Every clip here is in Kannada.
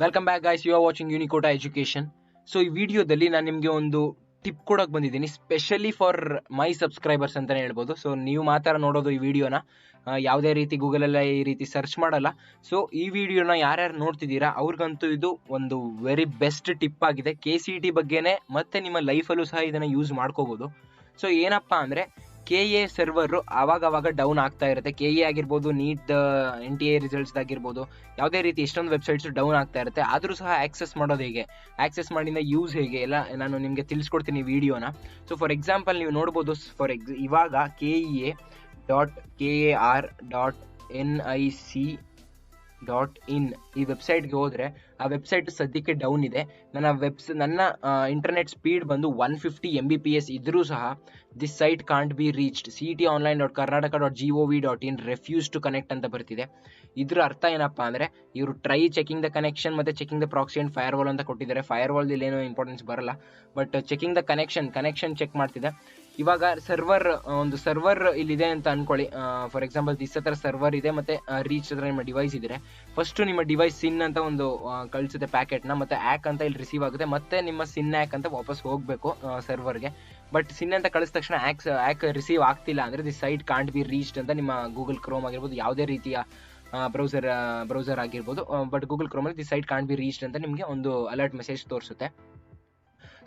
Welcome back guys, you are watching Unicota education. So ಈ ವಿಡಿಯೋದಲ್ಲಿ ನಾನು ನಿಮಗೆ ಒಂದು ಟಿಪ್ ಕೊಡೋಕೆ ಬಂದಿದ್ದೀನಿ, ಸ್ಪೆಷಲಿ ಫಾರ್ ಮೈ ಸಬ್ಸ್ಕ್ರೈಬರ್ಸ್ ಅಂತಲೇ ಹೇಳ್ಬೋದು. ಸೊ ನೀವು ಮಾತ್ರ ನೋಡೋದು ಈ ವಿಡಿಯೋನ, ಯಾವುದೇ ರೀತಿ ಗೂಗಲಲ್ಲ ಈ ರೀತಿ ಸರ್ಚ್ ಮಾಡಲ್ಲ. ಸೊ ಈ ವಿಡಿಯೋನ ಯಾರ್ಯಾರು ನೋಡ್ತಿದ್ದೀರಾ ಅವ್ರಿಗಂತೂ ಇದು ಒಂದು ವೆರಿ ಬೆಸ್ಟ್ ಟಿಪ್ ಆಗಿದೆ. KCET ಬಗ್ಗೆನೇ ಮತ್ತೆ ನಿಮ್ಮ ಲೈಫಲ್ಲೂ ಸಹ ಇದನ್ನು ಯೂಸ್ ಮಾಡ್ಕೋಬೋದು. ಸೊ ಏನಪ್ಪ ಅಂದರೆ KEA ಸರ್ವರು ಆವಾಗ ಡೌನ್ ಆಗ್ತಾ ಇರುತ್ತೆ. KEA ಆಗಿರ್ಬೋದು, ನೀಟ್ NTA ರಿಸಲ್ಟ್ಸ್ ಆಗಿರ್ಬೋದು, ಯಾವುದೇ ರೀತಿ ಎಷ್ಟೊಂದು ವೆಬ್ಸೈಟ್ಸ್ ಡೌನ್ ಆಗ್ತಾ ಇರುತ್ತೆ. ಆದರೂ ಸಹ ಆಕ್ಸೆಸ್ ಮಾಡೋದು ಹೇಗೆ, ಆಕ್ಸೆಸ್ ಮಾಡಿದ ಯೂಸ್ ಹೇಗೆ ಎಲ್ಲ ನಾನು ನಿಮಗೆ ತಿಳಿಸ್ಕೊಡ್ತೀನಿ ವಿಡಿಯೋನ. ಸೊ ಫಾರ್ ಎಕ್ಸಾಂಪಲ್ ನೀವು ನೋಡ್ಬೋದು, ಇವಾಗ KEA.KAR.NIC.in ಈ ವೆಬ್ಸೈಟ್ಗೆ ಹೋದರೆ ಆ ವೆಬ್ಸೈಟ್ ಸದ್ಯಕ್ಕೆ ಡೌನ್ ಇದೆ. ನನ್ನ ಇಂಟರ್ನೆಟ್ ಸ್ಪೀಡ್ ಬಂದು 150 Mbps ಇದ್ರೂ ಸಹ this site can't be reached. CETonline.karnataka.gov.in refuse to connect ಅಂತ ಬರ್ತಿದೆ. ಇದ್ರ ಅರ್ಥ ಏನಪ್ಪ ಅಂದರೆ ಇವರು ಟ್ರೈ ಚೆಕಿಂಗ್ ದ ಕನೆಕ್ಷನ್ ಮತ್ತು checking the proxy and firewall ಅಂತ ಕೊಟ್ಟಿದ್ದಾರೆ. ಫೈರ್ವಾಲ್ ಇಲ್ಲಿ ಏನೋ ಇಂಪಾರ್ಟೆನ್ಸ್ ಬರಲ್ಲ, but checking the connection check ಮಾಡ್ತಿದೆ. ಇವಾಗ ಒಂದು ಸರ್ವರ್ ಇಲ್ಲಿದೆ ಅಂತ ಅನ್ಕೊಳ್ಳಿ. ಫಾರ್ ಎಕ್ಸಾಂಪಲ್ ದಿಸ್ ಹತ್ರ ಸರ್ವರ್ ಇದೆ ಮತ್ತು ರೀಚ್ ಹತ್ರ ನಿಮ್ಮ ಡಿವೈಸ್ ಇದ್ರೆ, ಫಸ್ಟು ನಿಮ್ಮ ಡಿವೈಸ್ ಸಿನ್ ಅಂತ ಒಂದು ಕಳಿಸುತ್ತೆ ಪ್ಯಾಕೆಟ್ನ, ಮತ್ತು ಆ್ಯಕ್ ಅಂತ ಇಲ್ಲಿ ರಿಸೀವ್ ಆಗುತ್ತೆ, ಮತ್ತೆ ನಿಮ್ಮ ಸಿನ್ ಆ್ಯಕ್ ಅಂತ ವಾಪಸ್ ಹೋಗಬೇಕು ಸರ್ವರ್ಗೆ. ಬಟ್ ಸಿನ್ ಅಂತ ಕಳಿಸಿದ ತಕ್ಷಣ ಆ್ಯಕ್ ರಿಸೀವ್ ಆಗ್ತಿಲ್ಲ ಅಂದರೆ this site can't be reached ಅಂತ ನಿಮ್ಮ ಗೂಗಲ್ ಕ್ರೋಮ್ ಆಗಿರ್ಬೋದು, ಯಾವುದೇ ರೀತಿಯ ಬ್ರೌಸರ್ ಆಗಿರ್ಬೋದು, ಬಟ್ ಗೂಗಲ್ ಕ್ರೋಮಲ್ಲಿ this site can't be reached ಅಂತ ನಿಮಗೆ ಒಂದು ಅಲರ್ಟ್ ಮೆಸೇಜ್ ತೋರಿಸುತ್ತೆ.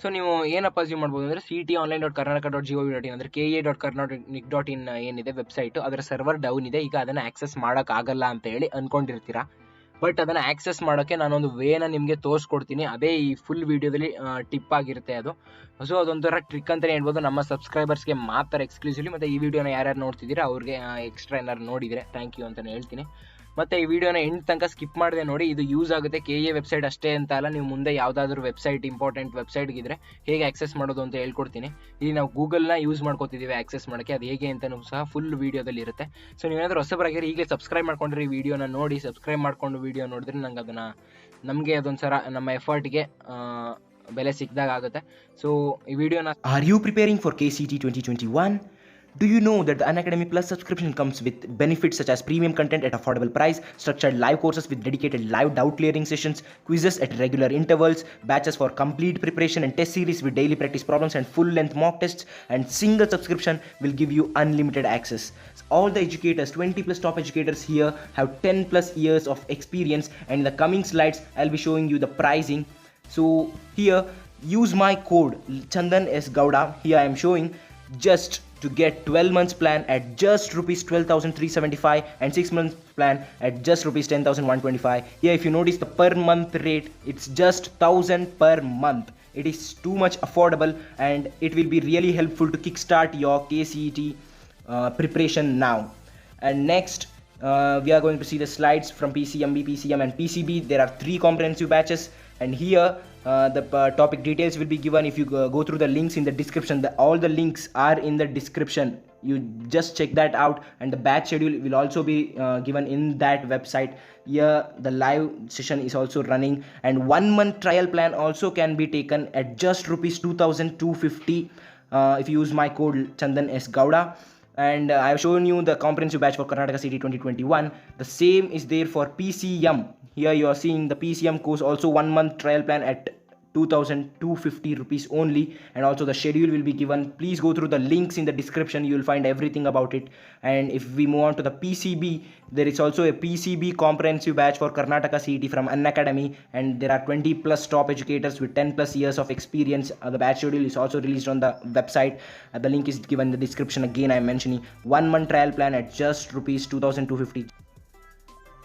ಸೊ ನೀವು ಏನಪ್ಪ ಅಸ್ಯೂಮ್ ಮಾಡ್ಬೋದು ಅಂದರೆ CETonline.karnataka.gov.in ಅಂದರೆ KEA.karnataka.nic.in ಏನಿದೆ ವೆಬ್ಸೈಟು, ಅದರ ಸರ್ವರ್ ಡೌನ್ ಇದೆ, ಈಗ ಅದನ್ನು ಆಕ್ಸೆಸ್ ಮಾಡೋಕ್ಕಾಗಲ್ಲ ಅಂತ ಹೇಳಿ ಅಂದ್ಕೊಂಡಿರ್ತೀರಾ. ಬಟ್ ಅದನ್ನು ಆಕ್ಸೆಸ್ ಮಾಡೋಕ್ಕೆ ನಾನೊಂದು ವೇನ ನಿಮಗೆ ತೋರಿಸ್ಕೊಡ್ತೀನಿ. ಅದೇ ಈ ಫುಲ್ ವಿಡಿಯೋದಲ್ಲಿ ಟಿಪ್ ಆಗಿರುತ್ತೆ ಅದು. ಸೊ ಅದೊಂಥರ ಟ್ರಿಕ್ ಅಂತಲೇ ಹೇಳ್ಬೋದು, ನಮ್ಮ ಸಬ್ಸ್ಕ್ರೈಬರ್ಸ್ಗೆ ಮಾತ್ರ ಎಕ್ಸ್ಕ್ಲೂಸಿವ್ಲಿ. ಮತ್ತು ಈ ವಿಡಿಯೋನ ಯಾರ್ಯಾರು ನೋಡ್ತಿದ್ದೀರಾ ಅವ್ರಿಗೆ ಎಕ್ಸ್ಟ್ರಾ ಏನಾದ್ರು ನೋಡಿದರೆ ಥ್ಯಾಂಕ್ ಯು ಅಂತಲೇ ಹೇಳ್ತೀನಿ. ಮತ್ತು ಈ ವಿಡಿಯೋನ ಎಂಡ್ ತನಕ ಸ್ಕಿಪ್ ಮಾಡಿದೆ ನೋಡಿ, ಇದು ಯೂಸ್ ಆಗುತ್ತೆ. KEA ವೆಬ್ಸೈಟ್ ಅಷ್ಟೇ ಅಂತ ಅಲ್ಲ, ನೀವು ಮುಂದೆ ಯಾವುದಾದ್ರೂ ವೆಬ್ಸೈಟ್ ಇಂಪಾರ್ಟೆಂಟ್ ವೆಬ್ಸೈಟ್ಗಿದ್ರೆ ಹೇಗೆ ಆಕ್ಸೆಸ್ ಮಾಡೋದು ಅಂತ ಹೇಳ್ಕೊಡ್ತೀನಿ. ಇಲ್ಲಿ ನಾವು ಗೂಗಲ್ನ ಯೂಸ್ ಮಾಡ್ಕೋತಿದ್ದೀವಿ ಆಕ್ಸೆಸ್ ಮಾಡೋಕ್ಕೆ, ಅದು ಹೇಗೆ ಅಂತಲೂ ಸಹ ಫುಲ್ ವೀಡಿಯೋದಲ್ಲಿ ಇರುತ್ತೆ. ಸೊ ನೀವೇನಾದರೂ ಹೊಸಬರಾಗಿರಿ ಈಗಲೇ ಸಬ್ಸ್ಕ್ರೈಬ್ ಮಾಡ್ಕೊಂಡ್ರೆ ಈ ವಿಡಿಯೋನ ನೋಡಿ, ಸಬ್ಸ್ಕ್ರೈಬ್ ಮಾಡ್ಕೊಂಡು ವಿಡಿಯೋ ನೋಡಿದ್ರೆ ನಮಗೆ ಅದೊಂಥರ ನಮ್ಮ ಎಫರ್ಟ್ಗೆ ಬೆಲೆ ಸಿಕ್ಕಿದಾಗ ಆಗುತ್ತೆ. ಸೊ ಈ ವಿಡಿಯೋನ Are you preparing for KCET 2021? Do you know that the Unacademy Plus subscription comes with benefits such as premium content at affordable price, structured live courses with dedicated live doubt clearing sessions, quizzes at regular intervals, batches for complete preparation and test series with daily practice problems and full length mock tests, and single subscription will give you unlimited access. All the educators, 20 plus top educators here have 10 plus years of experience, and in the coming slides I'll be showing you the pricing. So here use my code Chandan S Gowda. Here I am showing just to get 12 months plan at just rupees 12,375 and 6 months plan at just rupees 10,125. Here if you notice the per month rate, it's just 1,000 per month. It is too much affordable and it will be really helpful to kickstart your KCET preparation now. And next we are going to see the slides from PCMB, PCM and PCB. There are 3 comprehensive batches, and here the topic details will be given. If you go through the links in the description, all the links are in the description. You just check that out, and the batch schedule will also be given in that website. Here the live session is also running, and 1 month trial plan also can be taken at just rupees 2,250 if you use my code Chandan S Gowda. And I have shown you the comprehensive batch for Karnataka CET 2021. The same is there for PCM. Here you are seeing the PCM course also 1 month trial plan at 2,250 rupees only, and also the schedule will be given. Please go through the links in the description, you will find everything about it. And if we move on to the PCB, there is also a PCB comprehensive batch for Karnataka CET from Unacademy, and there are 20 plus top educators with 10 plus years of experience. The batch schedule is also released on the website. The link is given in the description. Again I am mentioning 1 month trial plan at just rupees 2,250.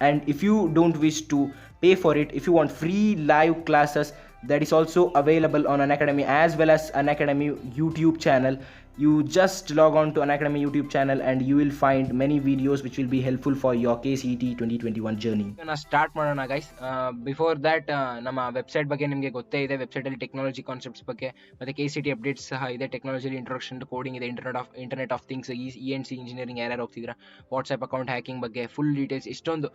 And if you don't wish to pay for it, if you want free live classes, that is also available on Unacademy as well as Unacademy YouTube channel. You just log on to Unacademy YouTube channel and you will find many videos which will be helpful for your KCET 2021 journey. Start ಮಾಡೋಣ ಗೈಸ್. ಬಿಫೋರ್ ದ್ಯಾಟ್ ನಮ್ಮ ವೆಬ್ಸೈಟ್ ಬಗ್ಗೆ ನಿಮಗೆ ಗೊತ್ತೇ ಇದೆ. ವೆಬ್ಸೈಟಲ್ಲಿ ಟೆಕ್ನಾಲಜಿ ಕಾನ್ಸೆಪ್ಟ್ಸ್ ಬಗ್ಗೆ ಮತ್ತು KCET ಅಪ್ಡೇಟ್ಸ್ ಸಹ ಇದೆ. ಟೆಕ್ನಾಲಜಿಲಿ ಇಂಟ್ರೊಡಕ್ಷನ್ ಟು ಕೋಡಿಂಗ್ ಇದೆ, internet of things, ENC engineering ಯಾರ್ಯಾರು ಹೋಗ್ತಿದ್ದೀರಾ, ವಾಟ್ಸಪ್ ಅಕೌಂಟ್ ಹ್ಯಾಕಿಂಗ್ ಬಗ್ಗೆ ಫುಲ್ ಡೀಟೇಲ್ಸ್, ಇಷ್ಟೊಂದು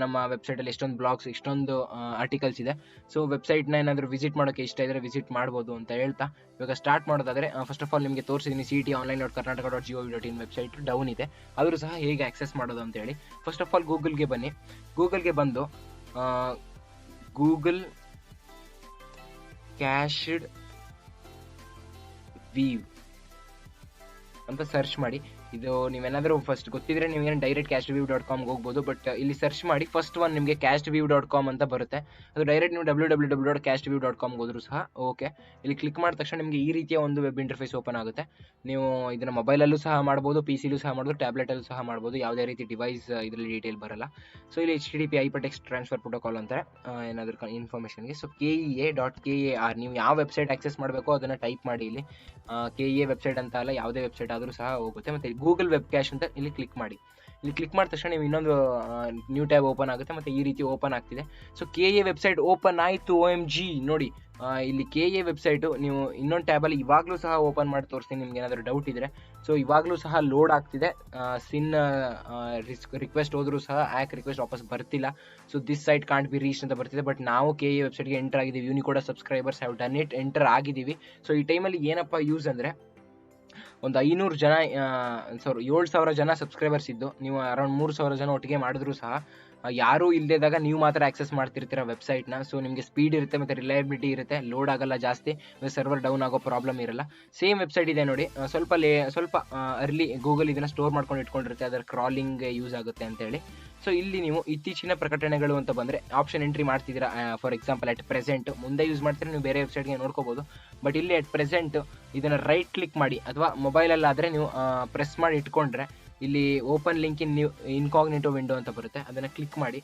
ನಮ್ಮ ವೆಬ್ಸೈಟಲ್ಲಿ ಎಷ್ಟೊಂದು ಬ್ಲಾಗ್ಸ್, ಇಷ್ಟೊಂದು ಆರ್ಟಿಕಲ್ಸ್ ಇದೆ. ಸೊ ವೆಬ್ಸೈಟ್ನ ಏನಾದರೂ ವಿಸಿಟ್ ಮಾಡೋಕ್ಕೆ ಇಷ್ಟ ಇದ್ದರೆ ವಿಸಿಟ್ ಮಾಡ್ಬೋದು ಅಂತ ಹೇಳ್ತಾ ಇವಾಗ ಸ್ಟಾರ್ಟ್ ಮಾಡೋದಾದರೆ, ಫಸ್ಟ್ ಆಫ್ ಆಲ್ ನಿಮಗೆ ತೋರಿಸಿದ್ದೀನಿ CETonline.karnataka.gov.in ವೆಬ್ಸೈಟ್ ಡೌನ್ ಇದೆ, ಆದರೂ ಸಹ ಹೇಗೆ ಆಕ್ಸೆಸ್ ಮಾಡೋದು ಅಂತೇಳಿ. ಫಸ್ಟ್ ಆಫ್ ಆಲ್ ಗೂಗಲ್ಗೆ ಬನ್ನಿ. ಗೂಗಲ್ಗೆ ಬಂದು ಗೂಗಲ್ ಕ್ಯಾಶ್ಡ್ ವೀವ್ ಅಂತ ಸರ್ಚ್ ಮಾಡಿ. ಇದು ನೀವೇನಾದರೂ ಫಸ್ಟ್ ಗೊತ್ತಿದ್ರೆ ನೀವೇನು ಡೈರೆಕ್ಟ್ cashedview.com ಹೋಗ್ಬೋದು, ಬಟ್ ಇಲ್ಲಿ ಸರ್ಚ್ ಮಾಡಿ ಫಸ್ಟ್ ಒನ್ ನಿಮಗೆ cashedview.com ಅಂತ ಬರುತ್ತೆ. ಅದು ಡೈರೆಕ್ಟ್ ನೀವು www.cashedview.com ಹೋದ್ರು ಸಹ ಓಕೆ. ಇಲ್ಲಿ ಕ್ಲಿಕ್ ಮಾಡಿದ ತಕ್ಷಣ ನಿಮಗೆ ಈ ರೀತಿಯ ಒಂದು ವೆಬ್ ಇಂಟರ್ಫೇಸ್ ಓಪನ್ ಆಗುತ್ತೆ. ನೀವು ಇದನ್ನು ಮೊಬೈಲಲ್ಲೂ ಸಹ ಮಾಡ್ಬೋದು, PC ಲೂ ಸಹ ಮಾಡ್ಬೋದು, ಟ್ಯಾಬ್ಲೆಟಲ್ಲೂ ಸಹ ಮಾಡ್ಬೋದು, ಯಾವುದೇ ರೀತಿ ಡಿವೈಸ್ ಇದರಲ್ಲಿ ಡೀಟೇಲ್ ಬರಲ್ಲ. ಸೊ ಇಲ್ಲಿ HTTP ಹೈಪರ್ಟೆಕ್ಸ್ಟ್ ಟ್ರಾನ್ಸ್ಫರ್ ಪ್ರೋಟೋಕಾಲ್ ಅಂತಾರೆ ಏನಾದರೂ ಇನ್ಫಾರ್ಮೇಷನ್ಗೆ. ಸೊ KEA.kar ನೀವು ಯಾವ ವೆಬ್ಸೈಟ್ ಆಕ್ಸೆಸ್ ಮಾಡಬೇಕೋ ಅದನ್ನು ಟೈಪ್ ಮಾಡಿ. ಇಲ್ಲಿ KEA ವೆಬ್ಸೈಟ್ ಅಂತ ಅಲ್ಲ, ಯಾವುದೇ ವೆಬ್ಸೈಟ್ ಆದರೂ ಸಹ ಹೋಗುತ್ತೆ. ಮತ್ತು ಗೂಗಲ್ ವೆಬ್ ಕ್ಯಾಶ್ ಅಂತ ಇಲ್ಲಿ ಕ್ಲಿಕ್ ಮಾಡಿ. ಇಲ್ಲಿ ಕ್ಲಿಕ್ ಮಾಡಿದ ತಕ್ಷಣ ನೀವು ಇನ್ನೊಂದು ನ್ಯೂ ಟ್ಯಾಬ್ ಓಪನ್ ಆಗುತ್ತೆ ಮತ್ತು ಈ ರೀತಿ ಓಪನ್ ಆಗ್ತಿದೆ. ಸೊ KEA ವೆಬ್ಸೈಟ್ ಓಪನ್ ಆಯಿತು. OMG ನೋಡಿ, ಇಲ್ಲಿ KEA ವೆಬ್ಸೈಟು ನೀವು ಇನ್ನೊಂದು ಟ್ಯಾಬಲ್ಲಿ ಇವಾಗಲೂ ಸಹ ಓಪನ್ ಮಾಡಿ ತೋರಿಸ್ತೀನಿ ನಿಮ್ಗೆ ಏನಾದರೂ ಡೌಟ್ ಇದ್ದರೆ. ಸೊ ಇವಾಗಲೂ ಸಹ ಲೋಡ್ ಆಗ್ತಿದೆ. ಸಿನ್ ರಿಕ್ವೆಸ್ಟ್ ಹೋದರೂ ಸಹ ರಿಕ್ವೆಸ್ಟ್ ವಾಪಸ್ ಬರ್ತಿಲ್ಲ. So this site can't be reach ಅಂತ ಬರ್ತಿದೆ. ಬಟ್ ನಾವು KEA ವೆಬ್ಸೈಟ್ಗೆ ಎಂಟರ್ ಆಗಿದ್ದೀವಿ. Unicoda subscribers have done it, enter ಆಗಿದ್ದೀವಿ. ಸೊ ಈ ಟೈಮಲ್ಲಿ ಏನಪ್ಪ ಯೂಸ್ ಅಂದರೆ, ಒಂದು 500 ಜನ 7,000 ಜನ ಸಬ್ಸ್ಕ್ರೈಬರ್ಸ್ ಇದ್ದು ನೀವು ಅರೌಂಡ್ 3,000 ಜನ ಒಟ್ಟಿಗೆ ಮಾಡಿದ್ರು ಸಹ ಯಾರೂ ಇಲ್ಲದಾಗ ನೀವು ಮಾತ್ರ ಆಕ್ಸೆಸ್ ಮಾಡ್ತಿರ್ತೀರ ವೆಬ್ಸೈಟ್ನ. ಸೊ ನಿಮಗೆ ಸ್ಪೀಡ್ ಇರುತ್ತೆ ಮತ್ತು ರಿಲಯಬಿಲಿಟಿ ಇರುತ್ತೆ, ಲೋಡ್ ಆಗಲ್ಲ ಜಾಸ್ತಿ, ಮತ್ತು ಸರ್ವರ್ ಡೌನ್ ಆಗೋ ಪ್ರಾಬ್ಲಮ್ ಇರಲ್ಲ. ಸೇಮ್ ವೆಬ್ಸೈಟ್ ಇದೆ ನೋಡಿ, ಸ್ವಲ್ಪ ಅರ್ಲಿ ಗೂಗಲ್ ಇದನ್ನು ಸ್ಟೋರ್ ಮಾಡ್ಕೊಂಡು ಇಟ್ಕೊಂಡಿರುತ್ತೆ, ಅದರ ಕ್ರಾಲಿಂಗ್ ಯೂಸ್ ಆಗುತ್ತೆ ಅಂತೇಳಿ. ಸೊ ಇಲ್ಲಿ ನೀವು ಇತ್ತೀಚಿನ ಪ್ರಕಟಣೆಗಳು ಅಂತ ಬಂದರೆ ಆಪ್ಷನ್ ಎಂಟ್ರಿ ಮಾಡ್ತಿದ್ದೀರಾ. ಫಾರ್ ಎಕ್ಸಾಂಪಲ್ ಅಟ್ ಪ್ರೆಸೆಂಟ್, ಮುಂದೆ ಯೂಸ್ ಮಾಡ್ತೀರಾ ನೀವು ಬೇರೆ ವೆಬ್ಸೈಟ್ಗೆ ನೋಡ್ಕೋಬೋದು. ಬಟ್ ಇಲ್ಲಿ ಅಟ್ ಪ್ರೆಸೆಂಟ್ ಇದನ್ನು ರೈಟ್ ಕ್ಲಿಕ್ ಮಾಡಿ, ಅಥವಾ ಮೊಬೈಲಲ್ಲಾದರೆ ನೀವು ಪ್ರೆಸ್ ಮಾಡಿ ಇಟ್ಕೊಂಡ್ರೆ ಇಲ್ಲಿ open link in incognito window ಅಂತ ಬರುತ್ತೆ, ಅದನ್ನು ಕ್ಲಿಕ್ ಮಾಡಿ.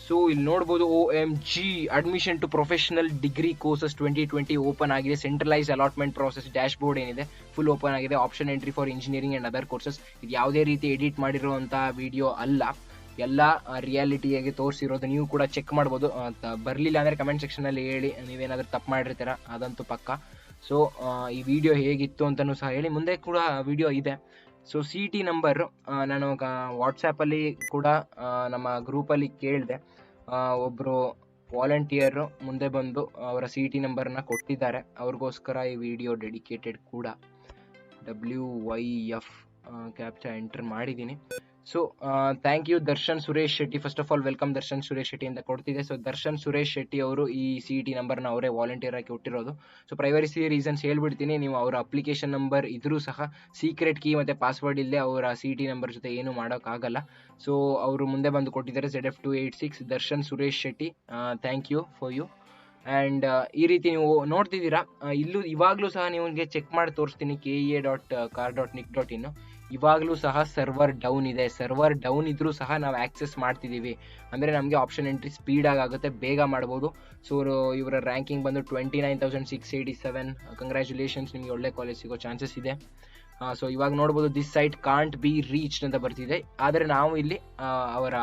ಸೊ ಇಲ್ಲಿ ನೋಡ್ಬೋದು OMG admission to professional degree courses 2020 open ಆಗಿದೆ. Centralise allotment process dashboard ಏನಿದೆ ಫುಲ್ ಓಪನ್ ಆಗಿದೆ. Option entry for engineering and other courses. ಇದು ಯಾವುದೇ ರೀತಿ ಎಡಿಟ್ ಮಾಡಿರುವಂಥ ವಿಡಿಯೋ ಅಲ್ಲ, ಎಲ್ಲ ರಿಯಾಲಿಟಿಯಾಗಿ ತೋರಿಸಿರೋದು. ನೀವು ಕೂಡ ಚೆಕ್ ಮಾಡ್ಬೋದು. ಬರಲಿಲ್ಲ ಅಂದರೆ ಕಮೆಂಟ್ ಸೆಕ್ಷನಲ್ಲಿ ಹೇಳಿ, ನೀವೇನಾದರೂ ತಪ್ಪು ಮಾಡಿರ್ತೀರ, ಅದಂತೂ ಪಕ್ಕ. ಸೊ ಈ ವಿಡಿಯೋ ಹೇಗಿತ್ತು ಅಂತಲೂ ಸಹ ಹೇಳಿ. ಮುಂದೆ ಕೂಡ ವಿಡಿಯೋ ಇದೆ. ಸೊ CET ನಂಬರು ನಾನು ವಾಟ್ಸಾಪಲ್ಲಿ ಕೂಡ ನಮ್ಮ ಗ್ರೂಪಲ್ಲಿ ಕೇಳಿದೆ. ಒಬ್ಬರು ವಾಲಂಟಿಯರು ಮುಂದೆ ಬಂದು ಅವರ CET ನಂಬರನ್ನ ಕೊಟ್ಟಿದ್ದಾರೆ. ಅವ್ರಿಗೋಸ್ಕರ ಈ ವಿಡಿಯೋ ಡೆಡಿಕೇಟೆಡ್ ಕೂಡ. WYF ಕ್ಯಾಪ್ಚಾ ಎಂಟರ್ ಮಾಡಿದ್ದೀನಿ. So thank you Darshan Suresh Shetty. First of all welcome Darshan Suresh Shetty ಅಂತ ಕೊಡ್ತಿದೆ. ಸೊ ದರ್ಶನ್ ಸುರೇಶ್ ಶೆಟ್ಟಿ ಅವರು ಈ CET ನಂಬರ್ನ ಅವರೇ ವಾಲಂಟಿಯರ್ ಆಗಿ ಕೊಟ್ಟಿರೋದು. ಸೊ ಪ್ರೈವಸಿ ರೀಸನ್ಸ್ ಹೇಳ್ಬಿಡ್ತೀನಿ, ನೀವು ಅವರ ಅಪ್ಲಿಕೇಶನ್ ನಂಬರ್ ಇದ್ರೂ ಸಹ ಸೀಕ್ರೆಟ್ ಕೀ ಮತ್ತು ಪಾಸ್ವರ್ಡ್ ಇಲ್ಲದೆ ಅವರ CET ನಂಬರ್ ಜೊತೆ ಏನೂ ಮಾಡೋಕ್ಕಾಗಲ್ಲ. ಸೊ ಅವರು ಮುಂದೆ ಬಂದು ಕೊಟ್ಟಿದ್ದಾರೆ ZF286 Darshan Suresh Shetty. Thank you for you. And ಈ ರೀತಿ ನೀವು ನೋಡ್ತಿದ್ದೀರಾ. ಇವಾಗಲೂ ಸಹ ನಿಮಗೆ ಚೆಕ್ ಮಾಡಿ ತೋರಿಸ್ತೀನಿ. KEA.car.nic.in ಇವಾಗಲೂ ಸಹ ಸರ್ವರ್ ಡೌನ್ ಇದೆ. ಸರ್ವರ್ ಡೌನ್ ಇದ್ರೂ ಸಹ ನಾವು ಆಕ್ಸೆಸ್ ಮಾಡ್ತಿದ್ದೀವಿ. ಅಂದರೆ ನಮಗೆ ಆಪ್ಷನ್ ಎಂಟ್ರಿ ಸ್ಪೀಡಾಗಿ ಆಗುತ್ತೆ, ಬೇಗ ಮಾಡ್ಬೋದು. ಸೊ ಇವರ ರ್ಯಾಂಕಿಂಗ್ ಬಂದು 29,687. ಕಂಗ್ರ್ಯಾಚುಲೇಷನ್ಸ್, ನಿಮಗೆ ಒಳ್ಳೆ ಕಾಲೇಜ್ ಸಿಗೋ ಚಾನ್ಸಸ್ ಇದೆ. ಸೊ ಇವಾಗ ನೋಡ್ಬೋದು this site can't be reached ಅಂತ ಬರ್ತಿದೆ. ಆದರೆ ನಾವು ಇಲ್ಲಿ ಅವರ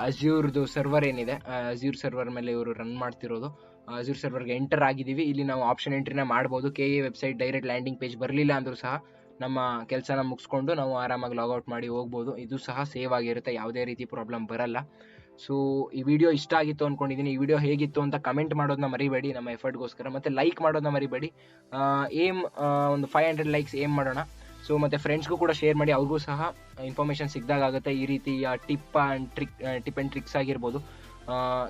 ಅಜ್ಯೂರ್ದು ಸರ್ವರ್ ಏನಿದೆ, ಅಜ್ಯೂರ್ ಸರ್ವರ್ ಮೇಲೆ ಇವರು ರನ್ ಮಾಡ್ತಿರೋದು. ಅಜ್ಯೂರ್ ಸರ್ವರ್ಗೆ ಎಂಟರ್ ಆಗಿದ್ದೀವಿ. ಇಲ್ಲಿ ನಾವು ಆಪ್ಷನ್ ಎಂಟ್ರಿನ ಮಾಡ್ಬೋದು. KEA website direct landing page ಬರಲಿಲ್ಲ ಅಂದರೂ ಸಹ ನಮ್ಮ ಕೆಲಸನ ಮುಗಿಸ್ಕೊಂಡು ನಾವು ಆರಾಮಾಗಿ ಲಾಗೌಟ್ ಮಾಡಿ ಹೋಗ್ಬೋದು. ಇದು ಸಹ ಸೇವ್ ಆಗಿರುತ್ತೆ, ಯಾವುದೇ ರೀತಿ ಪ್ರಾಬ್ಲಮ್ ಬರಲ್ಲ. ಸೊ ಈ ವಿಡಿಯೋ ಇಷ್ಟ ಆಗಿತ್ತು ಅಂದ್ಕೊಂಡಿದ್ದೀನಿ. ಈ ವಿಡಿಯೋ ಹೇಗಿತ್ತು ಅಂತ ಕಮೆಂಟ್ ಮಾಡೋದನ್ನ ಮರಿಬೇಡಿ ನಮ್ಮ ಎಫರ್ಟ್ಗೋಸ್ಕರ. ಮತ್ತು ಲೈಕ್ ಮಾಡೋದನ್ನ ಮರಿಬೇಡಿ. ಒಂದು 500 ಲೈಕ್ಸ್ ಏಮ್ ಮಾಡೋಣ. ಸೊ ಮತ್ತು ಫ್ರೆಂಡ್ಸ್ಗೂ ಕೂಡ ಶೇರ್ ಮಾಡಿ, ಅವ್ರಿಗೂ ಸಹ ಇನ್ಫಾರ್ಮೇಷನ್ ಸಿಕ್ಕಿದಾಗುತ್ತೆ. ಈ ರೀತಿ ಟಿಪ್ ಆ್ಯಂಡ್ ಟ್ರಿಕ್ಸ್ ಆಗಿರ್ಬೋದು,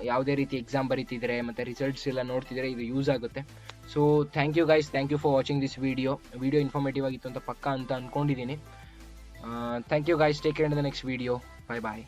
ಯಾವುದೇ ರೀತಿ ಎಕ್ಸಾಮ್ ಬರೀತಿದ್ರೆ ಮತ್ತು ರಿಸಲ್ಟ್ಸ್ ಎಲ್ಲ ನೋಡ್ತಿದ್ರೆ ಇದು ಯೂಸ್ ಆಗುತ್ತೆ. So thank you guys, thank you for watching this video informative ಆಗಿತ್ತು ಅಂತ ಪಕ್ಕ ಅಂತ ಅಂದ್ಕೊಂಡಿದ್ದೀನಿ. Thank you guys, take care in the next video. Bye bye.